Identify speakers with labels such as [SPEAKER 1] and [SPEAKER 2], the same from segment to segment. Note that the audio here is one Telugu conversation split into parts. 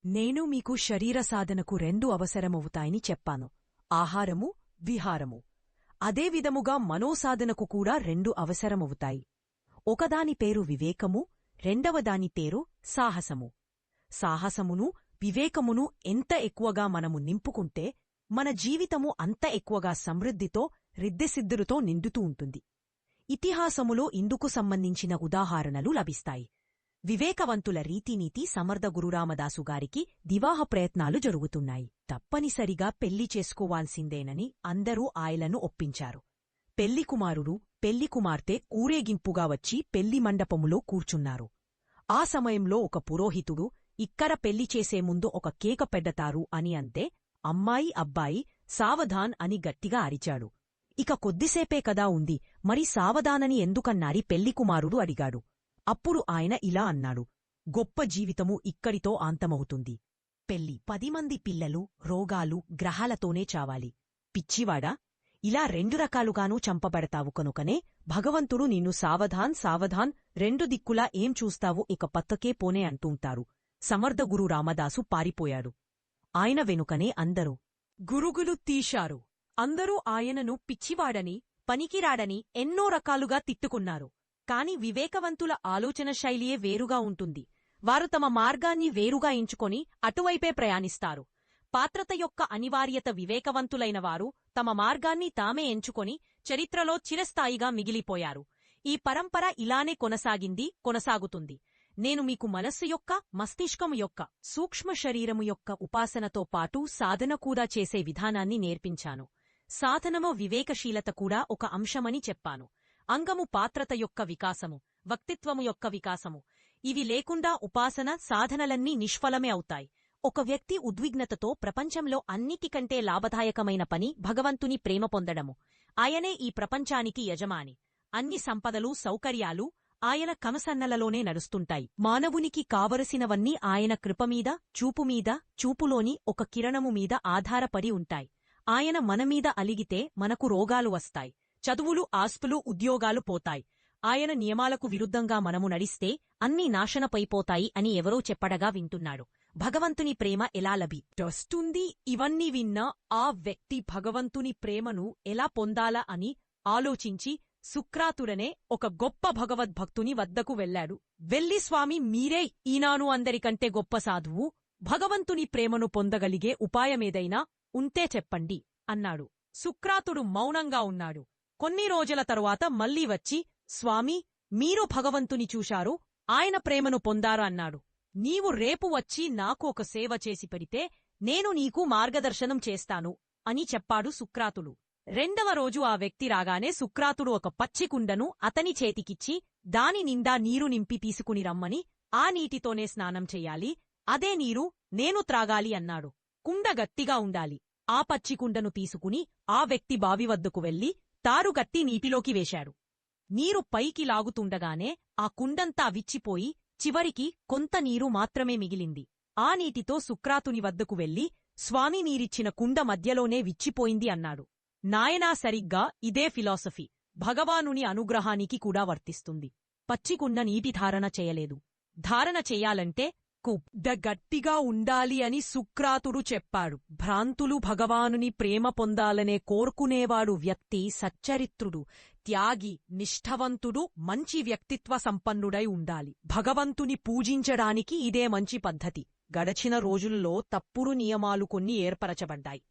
[SPEAKER 1] నేను మీకు శరీర సాధనకు 2 అవసరమవుతాయని చెప్పాను. ఆహారము, విహారము. అదే విధముగా మనోసాధనకు కూడా 2 అవసరమవుతాయి. ఒకదాని పేరు వివేకము, రెండవదాని పేరు సాహసము. సాహసమును, వివేకమును ఎంత ఎక్కువగా మనము నింపుకుంటే మన జీవితము అంత ఎక్కువగా సమృద్ధితో, రిద్దెసిద్దురుతో నిండుతూ ఉంటుంది. ఇతిహాసములో ఇందుకు సంబంధించిన ఉదాహరణలు లభిస్తాయి. వివేకవంతుల రీతినీతి సమర్థ గురురామదాసుగారికి వివాహ ప్రయత్నాలు జరుగుతున్నాయి. తప్పనిసరిగా పెళ్లి చేసుకోవాల్సిందేనని అందరూ ఆయలను ఒప్పించారు. పెళ్లికుమారుడు, పెళ్లికుమార్తె ఊరేగింపుగా వచ్చి పెళ్లి మండపములో కూర్చున్నారు. ఆ సమయంలో ఒక పురోహితుడు, ఇక్కడ పెళ్లి చేసే ముందు ఒక కేక పెడతారు అని అంతే, అమ్మాయి అబ్బాయి సావధాన్ అని గట్టిగా అరిచాడు. ఇక కొద్దిసేపే కదా ఉంది, మరి సావధానని ఎందుకన్నారి పెళ్లికుమారుడు అడిగాడు. అప్పుడు ఆయన ఇలా అన్నాడు, గొప్ప జీవితము ఇక్కడితో అంతమవుతుంది. పెళ్లి 10 మంది పిల్లలు, రోగాలు, గ్రహాలతోనే చావాలి. పిచ్చివాడా, ఇలా 2 రకాలుగానూ చంపబడతావు కనుకనే భగవంతుడు నిన్ను సావధాన్ సావధాన్, 2 దిక్కులా ఏం చూస్తావు, ఇక పక్కకే పోనే అంటుంటారు. సమర్థ గురు రామదాసు పారిపోయాడు. ఆయన వెనుకనే అందరూ గురుగులు తీశారు. అందరూ ఆయనను పిచ్చివాడని, పనికిరాడని ఎన్నో రకాలుగా తిట్టుకున్నారు. కాని వివేకవంతుల ఆలోచన శైలియే వేరుగా ఉంటుంది. వారు తమ మార్గాన్ని వేరుగా ఎంచుకొని అటువైపే ప్రయాణిస్తారు. పాత్రత యొక్క అనివార్యత వివేకవంతులైన వారు తమ మార్గాన్ని తామే ఎంచుకొని చరిత్రలో చిరస్థాయిగా మిగిలిపోయారు. ఈ పరంపర ఇలానే కొనసాగుతుంది. నేను మీకు మనస్సు యొక్క, మస్తిష్కము యొక్క, సూక్ష్మ శరీరము యొక్క ఉపాసనతో పాటు సాధన కూడా చేసే విధానాన్ని నేర్పించాను. సాధనము వివేకశీలత కూడా ఒక అంశమని చెప్పాను. అంగము పాత్రత యొక్క వికాసము, వ్యక్తిత్వము యొక్క వికాసము. ఇవి లేకుండా ఉపాసన, సాధనలన్నీ నిష్ఫలమే అవుతాయి. ఒక వ్యక్తి ఉద్విగ్నతతో ప్రపంచంలో అన్నిటికంటే లాభదాయకమైన పని భగవంతుని ప్రేమ పొందడము. ఆయనే ఈ ప్రపంచానికి యజమాని. అన్ని సంపదలు, సౌకర్యాలు ఆయన కమసన్నలలోనే నడుస్తుంటాయి. మానవునికి కావలసినవన్నీ ఆయన కృపమీద, చూపుమీద, చూపులోని ఒక కిరణము మీద ఆధారపడి ఉంటాయి. ఆయన మనమీద అలిగితే మనకు రోగాలు వస్తాయి, చదువులు, ఆస్తులు, ఉద్యోగాలు పోతాయి. ఆయన నియమాలకు విరుద్ధంగా మనము నడిస్తే అన్నీ నాశనపైపోతాయి అని ఎవరో చెప్పడగా వింటున్నాడు. భగవంతుని ప్రేమ ఎలా లభిస్తుంది? ఇవన్నీ విన్నా ఆ వ్యక్తి భగవంతుని ప్రేమను ఎలా పొందాలా అని ఆలోచించి సుక్రాతుడనే ఒక గొప్ప భగవద్భక్తుని వద్దకు వెళ్లాడు. వెళ్లి, స్వామి, మీరే ఈనాను అందరికంటే గొప్ప సాధువు, భగవంతుని ప్రేమను పొందగలిగే ఉపాయమేదైనా ఉంటే చెప్పండి అన్నాడు. సుక్రాతుడు మౌనంగా ఉన్నాడు. కొన్ని రోజుల తరువాత మళ్లీ వచ్చి, స్వామీ, మీరు భగవంతుని చూశారు, ఆయన ప్రేమను పొందారా అన్నాడు. నీవు రేపు వచ్చి నాకు ఒక సేవ చేసి పెడితే నేను నీకు మార్గదర్శనం చేస్తాను అని చెప్పాడు సుక్రాతుడు. 2వ రోజు ఆ వ్యక్తి రాగానే సుక్రాతుడు ఒక పచ్చికుండను అతని చేతికిచ్చి, దాని నిండా నీరు నింపి తీసుకుని రమ్మని, ఆ నీటితోనే స్నానం చెయ్యాలి, అదే నీరు నేను త్రాగాలి అన్నాడు. కుండ గట్టిగా ఉండాలి. ఆ పచ్చికుండను తీసుకుని ఆ వ్యక్తి బావి వద్దకు వెళ్లి తారుగట్టి నీటిలోకి వేశాడు. నీరు పైకి లాగుతుండగానే ఆ కుండంతా విచ్చిపోయి చివరికి కొంత నీరు మాత్రమే మిగిలింది. ఆ నీటితో సుక్రాతుని వద్దకు వెళ్లి, స్వామి, నీరిచ్చిన కుండ మధ్యలోనే విచ్చిపోయింది అన్నాడు. నాయనా, సరిగ్గా ఇదే ఫిలాసఫీ భగవానుని అనుగ్రహానికి కూడా వర్తిస్తుంది. పచ్చికుండ నీటి ధారణ చేయలేదు. ధారణ చెయ్యాలంటే కుండ గట్టిగా ఉండాలి అని సుక్రాతుడు చెప్పాడు. భ్రాంతులు భగవానుని ప్రేమ పొందాలనే కోరుకునేవాడు వ్యక్తి సచ్చరిత్రుడు, త్యాగి, నిష్ఠవంతుడు, మంచి వ్యక్తిత్వ సంపన్నుడై ఉండాలి. భగవంతుని పూజించడానికి ఇదే మంచి పద్ధతి. గడచిన రోజుల్లో తప్పుడు నియమాలు కొన్ని ఏర్పరచబడ్డాయి.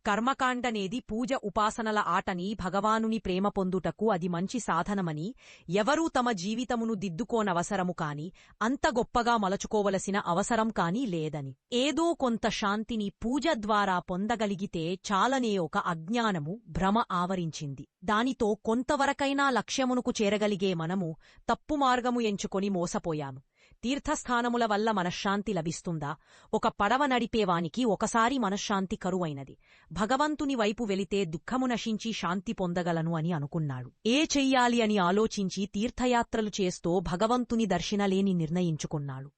[SPEAKER 1] కర్మకాండనేది పూజ, ఉపాసనల ఆటని, భగవానుని ప్రేమ పొందుటకు అది మంచి సాధనమని, ఎవరూ తమ జీవితమును దిద్దుకోనవసరము కాని, అంత గొప్పగా మలచుకోవలసిన అవసరం కాని లేదని, ఏదో కొంత శాంతిని పూజ ద్వారా పొందగలిగితే చాలనే ఒక అజ్ఞానము, భ్రమ ఆవరించింది. దానితో కొంతవరకైనా లక్ష్యమునకు చేరగలిగే మనము తప్పు మార్గము ఎంచుకొని మోసపోయాము. తీర్థస్థానముల వల్ల మనశ్శాంతి లభిస్తుందా? ఒక పడవ నడిపేవానికి ఒకసారి మనశ్శాంతి కరువైనది. భగవంతుని వైపు వెళితే దుఃఖము నశించి శాంతి పొందగలను అని అనుకున్నాడు. ఏ చెయ్యాలి అని ఆలోచించి తీర్థయాత్రలు చేస్తూ భగవంతుని దర్శనలేని నిర్ణయించుకున్నాడు.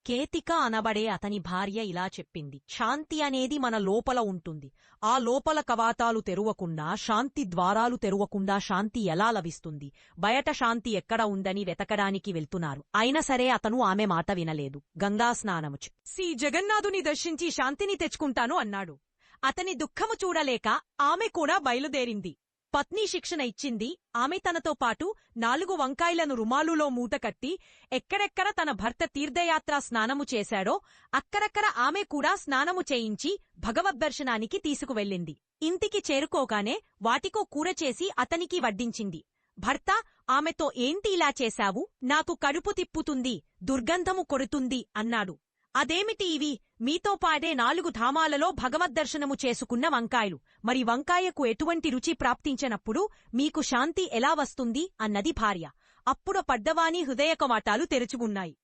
[SPEAKER 1] కేతిక అనబడే అతని భార్య ఇలా చెప్పింది, శాంతి అనేది మన లోపల ఉంటుంది. ఆ లోపల కవాతాలు తెరువకుండా, శాంతి ద్వారాలు తెరువకుండా శాంతి ఎలా లభిస్తుంది? బయట శాంతి ఎక్కడ ఉందని వెతకడానికి వెళ్తున్నారు. అయినా సరే అతను ఆమె మాట వినలేదు. గంగా స్నానము శ్రీ జగన్నాథుని దర్శించి శాంతిని తెచ్చుకుంటాను అన్నాడు. అతని దుఃఖము చూడలేక ఆమె కూడా బయలుదేరింది. పత్ని శిక్షణ ఇచ్చింది. ఆమె తనతో పాటు 4 వంకాయలను రుమాలులో మూటకట్టి ఎక్కడెక్కడ తన భర్త తీర్థయాత్రా స్నానము చేశాడో అక్కడక్కడ ఆమె కూడా స్నానము చేయించి భగవద్దర్శనానికి తీసుకువెళ్ళింది. ఇంటికి చేరుకోగానే వాటికో కూరచేసి అతనికి వడ్డించింది. భర్త ఆమెతో ఏంటి ఇలా చేశావు? నాకు కడుపు తిప్పుతుంది, దుర్గంధము కొడుతుంది అన్నాడు. అదేమిటి ఇవి? మీతో పాడే 4 ధామాలలో భగవద్దర్శనము చేసుకున్న వంకాయలు. మరి వంకాయకు ఎటువంటి రుచి ప్రాప్తించనప్పుడు మీకు శాంతి ఎలా వస్తుంది అన్నది భార్య. అప్పుడు పడ్డవాని హృదయకవాటాలు తెరుచుకున్నాయి.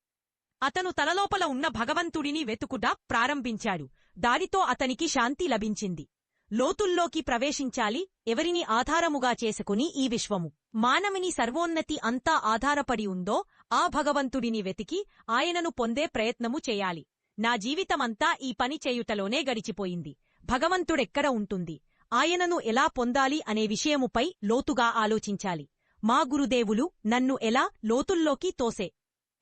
[SPEAKER 1] అతను తనలోపల ఉన్న భగవంతుడిని వెతుకుట ప్రారంభించాడు. దానితో అతనికి శాంతి లభించింది. లోతుల్లోకి ప్రవేశించాలి. ఎవరిని ఆధారముగా చేసుకుని ఈ విశ్వము, మానవుని సర్వోన్నతి అంతా ఆధారపడి ఉందో ఆ భగవంతుడిని వెతికి ఆయనను పొందే ప్రయత్నము చేయాలి. నా జీవితమంతా ఈ పని చేయుటలోనే గడిచిపోయింది. భగవంతుడెక్కడ ఉంటుంది, ఆయనను ఎలా పొందాలి అనే విషయముపై లోతుగా ఆలోచించాలి. మా గురుదేవులు నన్ను ఎలా లోతుల్లోకి తోసే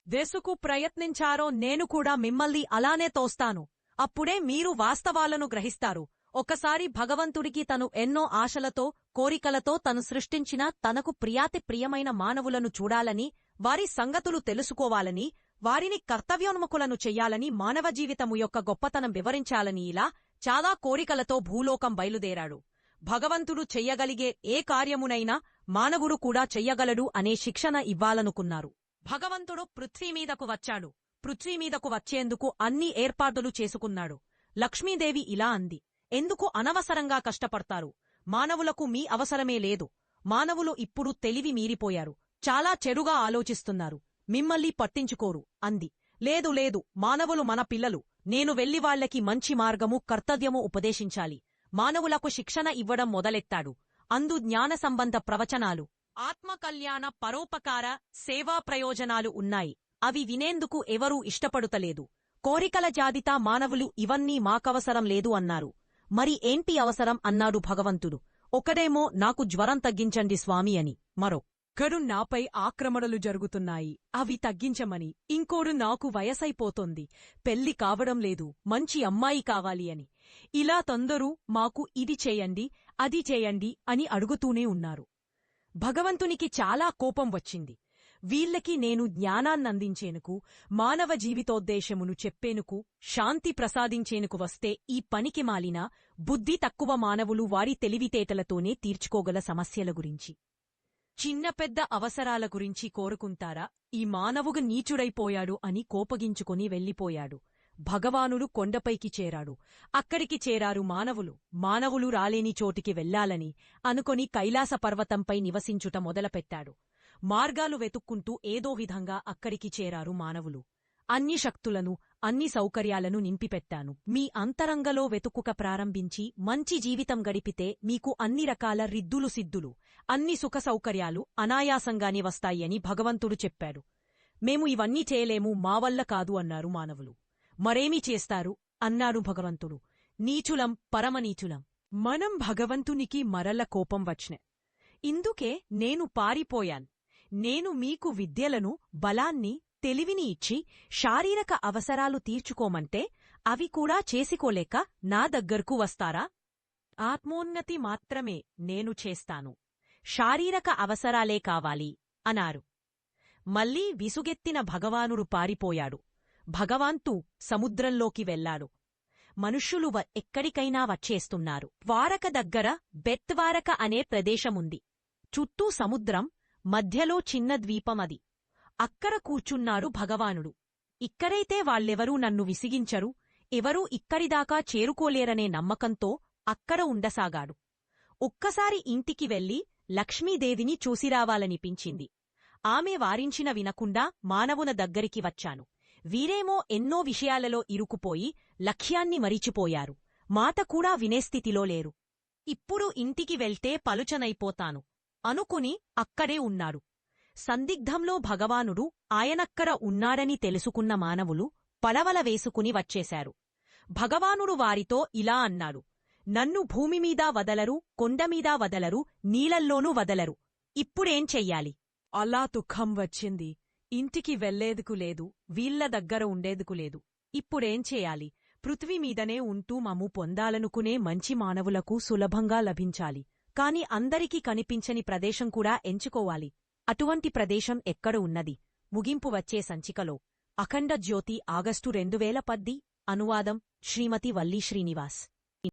[SPEAKER 1] దేశకు ప్రయత్నించారో నేను కూడా మిమ్మల్ని అలానే తోస్తాను. అప్పుడే మీరు వాస్తవాలను గ్రహిస్తారు. ఒకసారి భగవంతుడికి తను ఎన్నో ఆశలతో, కోరికలతో తను సృష్టించిన తనకు ప్రియమైన మానవులను చూడాలని, వారి సంగతులు తెలుసుకోవాలని, వారిని కర్తవ్యోన్ముఖులను చెయ్యాలని, మానవ జీవితము యొక్క గొప్పతనం వివరించాలని ఇలా చాలా కోరికలతో భూలోకం బయలుదేరాడు. భగవంతుడు చెయ్యగలిగే ఏ కార్యమునైనా మానవుడు కూడా చెయ్యగలడు అనే శిక్షణ ఇవ్వాలనుకున్నారు. భగవంతుడు పృథ్వీమీదకు వచ్చాడు. పృథ్వీమీదకు వచ్చేందుకు అన్ని ఏర్పాటులు చేసుకున్నాడు. లక్ష్మీదేవి ఇలా అంది, ఎందుకు అనవసరంగా కష్టపడతారు? మానవులకు మీ అవసరమే లేదు. మానవులు ఇప్పుడు తెలివి మీరిపోయారు. చాలా చెడుగా ఆలోచిస్తున్నారు. మిమ్మల్ని పట్టించుకోరు అంది. లేదు లేదు, మానవులు మన పిల్లలు. నేను వెళ్లి వాళ్లకి మంచి మార్గము, కర్తవ్యము ఉపదేశించాలి. మానవులకు శిక్షణ ఇవ్వడం మొదలెత్తాడు. అందు జ్ఞాన సంబంధ ప్రవచనాలు, ఆత్మకల్యాణ, పరోపకార, సేవా ప్రయోజనాలు ఉన్నాయి. అవి వినేందుకు ఎవరూ ఇష్టపడుతలేదు. కోరికల జాబితా మానవులు ఇవన్నీ మాకవసరం లేదు అన్నారు. మరి ఏంటి అవసరం అన్నాడు భగవంతుడు. ఒకడేమో నాకు జ్వరం తగ్గించండి స్వామి అని, మరొకడు నాపై ఆక్రమణలు జరుగుతున్నాయి, అవి తగ్గించమని, ఇంకోడు నాకు వయసైపోతోంది, పెళ్లి కావడం లేదు, మంచి అమ్మాయి కావాలి అని. ఇలా తొందరూ మాకు ఇది చేయండి, అది చేయండి అని అడుగుతూనే ఉన్నారు. భగవంతునికి చాలా కోపం వచ్చింది. వీళ్లకి నేను జ్ఞానాన్నందించేనుకు, మానవ జీవితోద్దేశమును చెప్పేనుకు, శాంతి ప్రసాదించేనుకు వస్తే ఈ పనికి మాలిన, బుద్ధి తక్కువ మానవులు వారి తెలివితేటలతోనే తీర్చుకోగల సమస్యల గురించి, చిన్న పెద్ద అవసరాల గురించి కోరుకుంటారా? ఈ మానవుగా నీచుడైపోయాడు అని కోపగించుకుని వెళ్ళిపోయాడు. భగవానుడు కొండపైకి చేరాడు. అక్కడికి చేరారు మానవులు. మానవులు రాలేని చోటికి వెళ్లాలని అనుకొని కైలాస పర్వతంపై నివసించుట మొదలుపెట్టాడు. మార్గాలు వెతుక్కుంటూ ఏదో విధంగా అక్కడికి చేరారు మానవులు. అన్ని శక్తులను, అన్ని సౌకర్యాలను నింపిపెట్టాను. మీ అంతరంగలో వెతుకుక ప్రారంభించి మంచి జీవితం గడిపితే మీకు అన్ని రకాల రిద్దులు సిద్ధులు, అన్ని సుఖ సౌకర్యాలు అనాయాసంగానే వస్తాయని భగవంతుడు చెప్పాడు. మేము ఇవన్నీ చేయలేము, మా వల్ల కాదు అన్నారు మానవులు. మరేమీ చేస్తారు అన్నాడు భగవంతుడు. నీచులం, పరమనీచులం. మనం భగవంతునికి మరల కోపం వచ్చ్నే. ఇందుకే నేను పారిపోయాన్. నేను మీకు విద్యలను, బలాన్ని, తెలివిని ఇచ్చి శారీరక అవసరాలు తీర్చుకోమంటే అవి కూడా చేసుకోలేక నా దగ్గరకు వస్తారా? ఆత్మోన్నతి మాత్రమే నేను చేస్తాను, శారీరక అవసరాలే కావాలి అన్నారు. మళ్లీ విసుగెత్తిన భగవానుడు పారిపోయాడు. భగవాన్తు సముద్రంలోకి వెళ్లాడు. మనుష్యులు ఎక్కడికైనా వచ్చేస్తున్నారు. ద్వారక దగ్గర బెత్వారక అనే ప్రదేశముంది. చుట్టూ సముద్రం, మధ్యలో చిన్న ద్వీపమది. అక్కడ కూర్చున్నాడు భగవానుడు. ఇక్కడైతే వాళ్ళెవరూ నన్ను విసిగించరు, ఎవరూ ఇక్కడిదాకా చేరుకోలేరనే నమ్మకంతో అక్కడ ఉండసాగాడు. ఒక్కసారి ఇంటికి వెళ్లి లక్ష్మీదేవిని చూసిరావాలనిపించింది. ఆమె వారించిన వినకుండా మానవున దగ్గరికి వచ్చాను. వీరేమో ఎన్నో విషయాలలో ఇరుకుపోయి లక్ష్యాన్ని మరిచిపోయారు. మాట కూడా వినే స్థితిలో లేరు. ఇప్పుడు ఇంటికి వెళ్తే పలుచనైపోతాను అనుకుని అక్కడే ఉన్నాడు. సందిగ్ధంలో భగవానుడు ఆయనక్కర ఉన్నాడని తెలుసుకున్న మానవులు పడవల వేసుకుని వచ్చేశారు. భగవానుడు వారితో ఇలా అన్నాడు: నన్ను భూమిమీద వదలరు, కొండమీద వదలరు, నీళ్ళల్లోనూ వదలరు. ఇప్పుడేం చెయ్యాలి? అలా దుఃఖం వచ్చింది. ఇంటికి వెళ్లేదుకు లేదు, వీళ్ల దగ్గర ఉండేదుకు లేదు. ఇప్పుడేం చేయాలి? పృథ్వీమీదనే ఉంటూ మమ్ము పొందాలనుకునే మంచి మానవులకు సులభంగా లభించాలి. కాని అందరికీ కనిపించని ప్రదేశం కూడా ఎంచుకోవాలి. అటువంటి ప్రదేశం ఎక్కడ ఉన్నది? ముగింపు వచ్చే సంచికలో. అఖండ జ్యోతి, ఆగస్టు 2010. అనువాదం శ్రీమతి వల్లి శ్రీనివాస్.